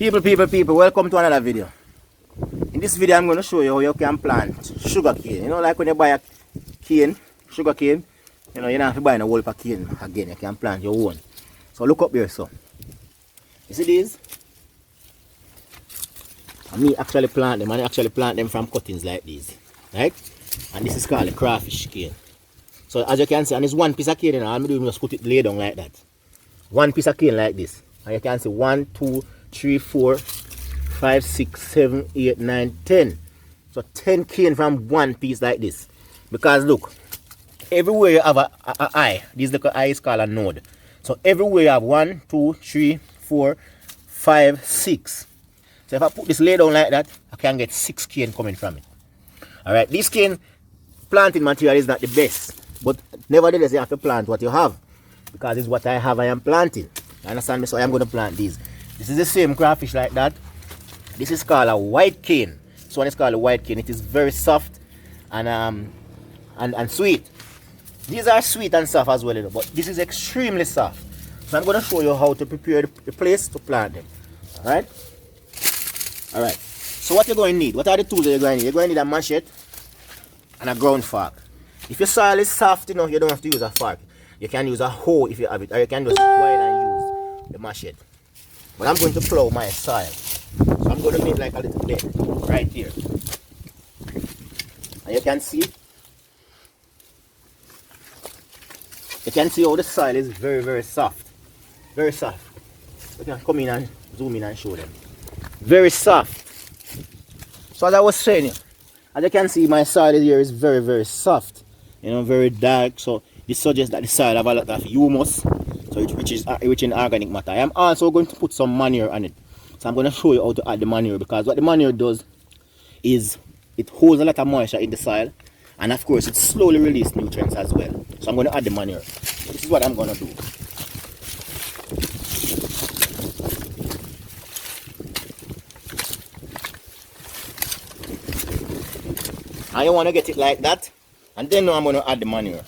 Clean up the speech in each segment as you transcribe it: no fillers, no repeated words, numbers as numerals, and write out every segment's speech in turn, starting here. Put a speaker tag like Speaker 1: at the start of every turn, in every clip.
Speaker 1: People, welcome to another video. In this video, I'm going to show you how you can plant sugar cane. You know, like when you buy a cane, sugar cane, you don't have to buy a whole pack cane again. You can plant your own. So look up here, so. You see these? And me actually plant them, and I actually plant them from cuttings like these. Right? And this is called a crawfish cane. So as you can see, and it's one piece of cane, and all I'm doing is just put it lay down like that. One piece of cane like this. And you can see 1, 2, 3, 4, 5, 6, 7, 8, 9, 10. So 10 cane from one piece like this. Because look, everywhere you have a eye, this little eye is called a node. So everywhere you have 1, 2, 3, 4, 5, 6. So if I put this lay down like that, I can get 6 cane coming from it. Alright, this cane planting material is not the best. But nevertheless, you have to plant what you have. Because it's what I have, I am planting. You understand me? So I am going to plant these. This is the same crawfish like that. This is called a white cane. This one is called a white cane. It is very soft and sweet. These are sweet and soft as well, you know, but this is extremely soft. So I'm going to show you how to prepare the place to plant them. Alright? Alright. So what you're going to need? What are the tools that you're going to need? You're going to need a machete and a ground fork. If your soil is soft, you know, you don't have to use a fork. You can use a hoe if you have it, or you can just go ahead and use the machete. But I'm going to plow my soil. So I'm going to make like a little bed right here. And you can see. You can see how the soil is very, very soft. Very soft. You can come in and zoom in and show them. Very soft. So as I was saying, as you can see, my soil here is very, very soft. You know, very dark. So this suggests that the soil have a lot of humus, so which is rich in organic matter. I am also going to put some manure on it. So I'm going to show you how to add the manure, because what the manure does is it holds a lot of moisture in the soil, and of course it slowly releases nutrients as well. So I'm going to add the manure. This is what I'm going to do. And you want to get it like that, and then now I'm going to add the manure.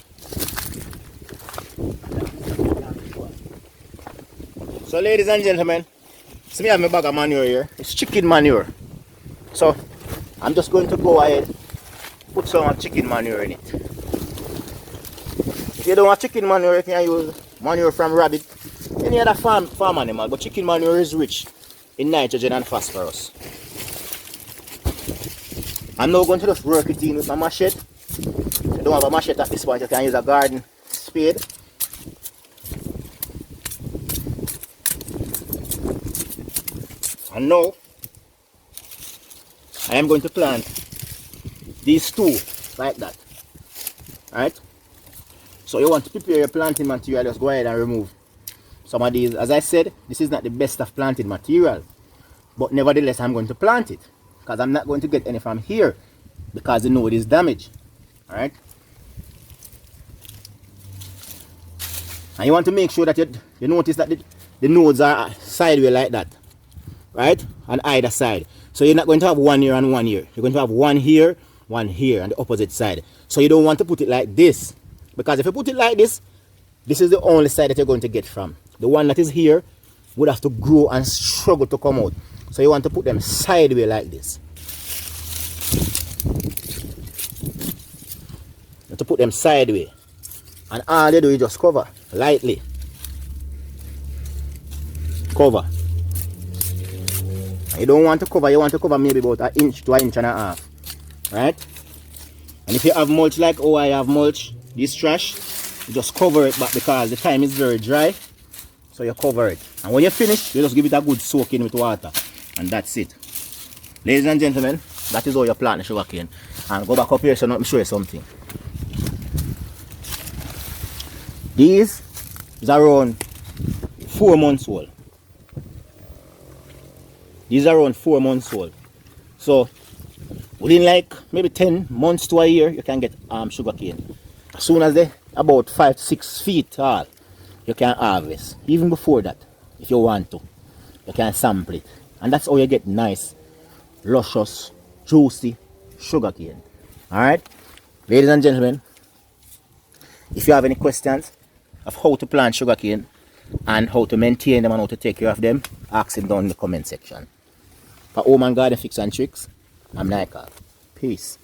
Speaker 1: So ladies and gentlemen, see me have my bag of manure here. It's chicken manure. So I'm just going to go ahead, put some chicken manure in it. If you don't want chicken manure, you can use manure from rabbit, any other farm animal, but chicken manure is rich in nitrogen and phosphorus. I'm now going to just work it in with my machete. If you don't have a machete at this point, you can use a garden spade. And now, I am going to plant these two like that. Alright? So you want to prepare your planting material, just go ahead and remove some of these. As I said, this is not the best of planting material. But nevertheless, I'm going to plant it. Because I'm not going to get any from here. Because the node is damaged. Alright? And you want to make sure that you notice that the nodes are sideways like that. Right? On either side. So you're not going to have one here and one here. You're going to have one here, on the opposite side. So you don't want to put it like this. Because if you put it like this, this is the only side that you're going to get from. The one that is here would have to grow and struggle to come out. So you want to put them sideways like this. You have to put them sideways. And all they do is just cover lightly. Cover. You don't want to cover, you want to cover maybe about 1 inch to 1.5 inches. Right? And if you have mulch like oh I have mulch, this trash, you just cover it back because the time is very dry. So you cover it. And when you finish, you just give it a good soaking with water. And that's it. Ladies and gentlemen, that is how you plant the sugarcane. And go back up here so let me show you something. These is around 4 months old. These are around 4 months old. So within like maybe 10 months to a year, you can get sugarcane. As soon as they're about 5 to 6 feet tall, you can harvest. Even before that, if you want to, you can sample it. And that's how you get nice, luscious, juicy sugarcane. Alright? Ladies and gentlemen, if you have any questions of how to plant sugarcane, and how to maintain them and how to take care of them, ask him down in the comment section. For home and garden fix and tricks, I'm Nika. Peace.